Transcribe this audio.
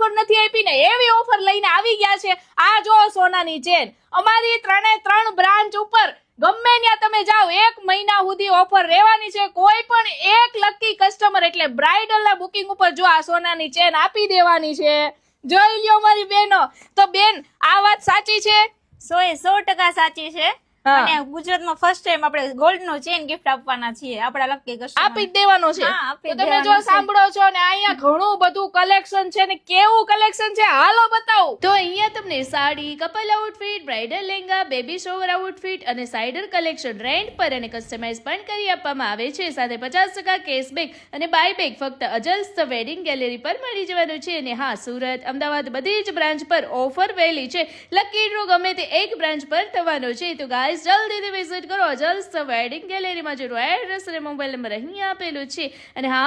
Offer નથી આપી ને એવી ઓફર લઈને આવી ગયા છે। આ જો સોનાની ચેન અમારી 3 બ્રાન્ચ ઉપર ગમે ત્યાં તમે જાઓ 1 મહિના સુધી ઓફર રહેવાની છે। કોઈ પણ એક લકી કસ્ટમર એટલે બ્રાઇડલ ના બુકિંગ ઉપર જો આ સોનાની ચેન આપી દેવાની છે। જોઈ લ્યો મારી બહેનો। તો બેન આ વાત સાચી છે? 100% સાચી છે। અને ગુજરાતમાં ફર્સ્ટ ટાઈમ આપણે ગોલ્ડ નો ચેન ગિફ્ટ આપવાના છીએ આપણા લકી કસ્ટમર આપી જ દેવાનો છે। તો તમે જો સાંભળો છો ને અહીંયા ઘણું બધું કલેક્શન છે ને કેવું કલેક્શન છે હાલો બતાવું। તો અહીંયા તમને sari, couple outfit, bridal lehenga, baby shower outfit અને સાઇડર કલેક્શન રેન્ટ પર અને કસ્ટમાઇઝ પણ કરી આપવામાં આવે છે। સાથે 50% કેશબેક અને બાયબેક ફક્ત અજલ્સ વેડિંગ ગેલેરી પર મળી જવાનું છે। અને હા, સુરત, અમદાવાદ બધી જ બ્રાન્ચ પર ઓફર વહેલી છે। લકી ડ્રો ગમે તે એક બ્રાન્ચ પર થવાનો છે। તો ગાઈસ જલ્દીથી વિઝિટ કરો અજલ્સ વેડિંગ ગેલેરીમાં, જેનું એડ્રેસ અને મોબાઈલ નંબર અહીં આપેલું છે। અને હા